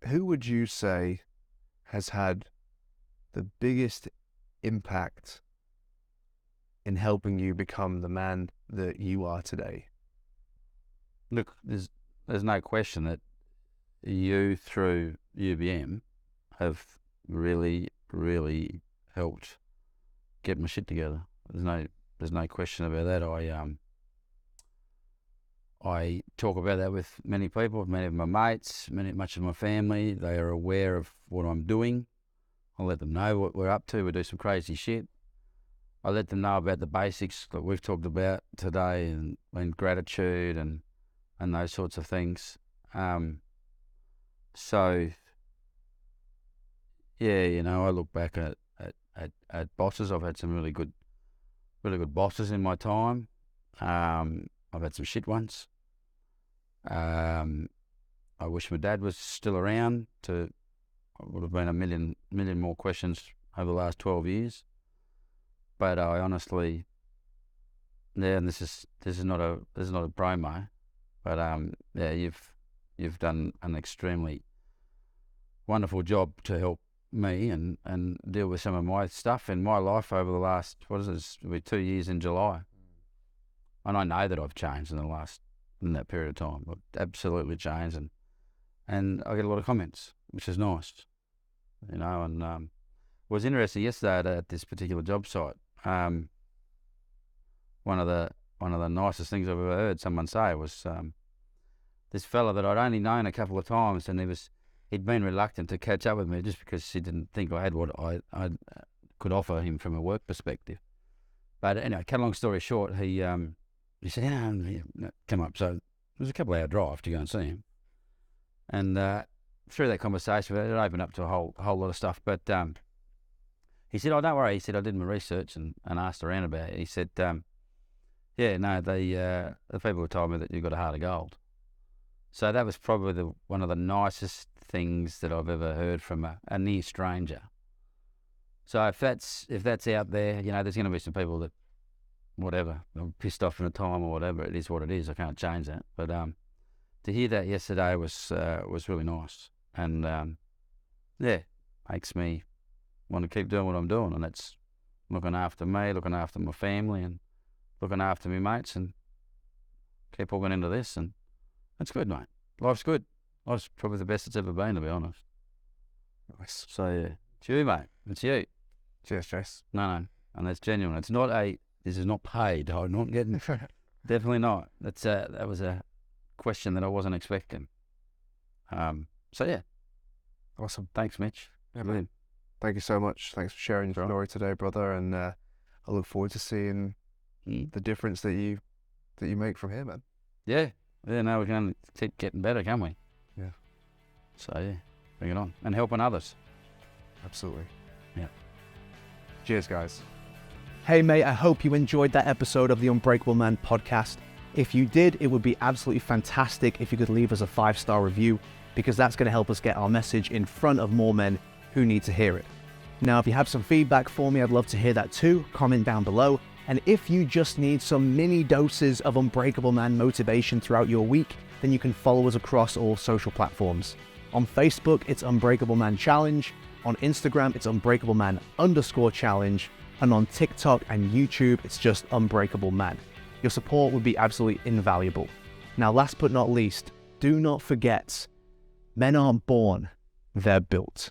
Who would you say has had the biggest impact in helping you become the man that you are today? Look, there's no question that you, through UBM, have really, really helped get my shit together. There's no question about that. I talk about that with many people, many of my mates, much of my family. They are aware of what I'm doing. I let them know what we're up to. We do some crazy shit. I let them know about the basics that we've talked about today, and gratitude and those sorts of things. So yeah, I look back at bosses. I've had some really good bosses in my time. I've had some shit ones. I wish my dad was still around. Would have been a million more questions over the last 12 years. But I honestly, and this is not a promo, but yeah, you've done an extremely wonderful job to help me and deal with some of my stuff in my life over the last, it'll be 2 years in July. And I know that I've changed in that period of time. I've absolutely changed, and I get a lot of comments, which is nice, and it was interesting yesterday at this particular job site. One of the nicest things I've ever heard someone say was this fella that I'd only known a couple of times, and he'd been reluctant to catch up with me just because he didn't think I had what I could offer him from a work perspective. But anyway, cut a long story short, he said, yeah, come up. So it was a couple of hour drive to go and see him. And through that conversation, it opened up to a whole lot of stuff. But he said, oh, don't worry. He said, I did my research and asked around about it. He said, yeah, no, the people told me that you've got a heart of gold. So that was probably one of the nicest things that I've ever heard from a near stranger. So if that's out there, there's going to be some people that, whatever, I'm pissed off in a time or whatever. It is what it is. I can't change that. But to hear that yesterday was really nice. And yeah, makes me want to keep doing what I'm doing, and that's looking after me, looking after my family, and looking after me mates, and keep walking into this, and it's good, mate. Life's good. Life's probably the best it's ever been, to be honest. Nice. So yeah, it's you, mate. It's you. Cheers, Chase. No, and that's genuine. It's not this is not paid. I'm not getting, definitely not. That was a question that I wasn't expecting. So yeah. Awesome. Thanks, Mitch. Yeah, Good. man. Thank you so much. Thanks for sharing your Right. story today, brother. And I look forward to seeing the difference that you make from here, man. Yeah. No, we can only keep getting better, can we? Yeah. So yeah, bring it on. And helping others. Absolutely. Yeah. Cheers, guys. Hey, mate, I hope you enjoyed that episode of the Unbreakable Man podcast. If you did, it would be absolutely fantastic if you could leave us a 5-star review, because that's going to help us get our message in front of more men who need to hear it. Now, if you have some feedback for me, I'd love to hear that too. Comment down below. And if you just need some mini doses of Unbreakable Man motivation throughout your week, then you can follow us across all social platforms. On Facebook, it's Unbreakable Man Challenge. On Instagram, it's Unbreakable Man_challenge. And on TikTok and YouTube, it's just Unbreakable Man. Your support would be absolutely invaluable. Now, last but not least, do not forget, men aren't born, they're built.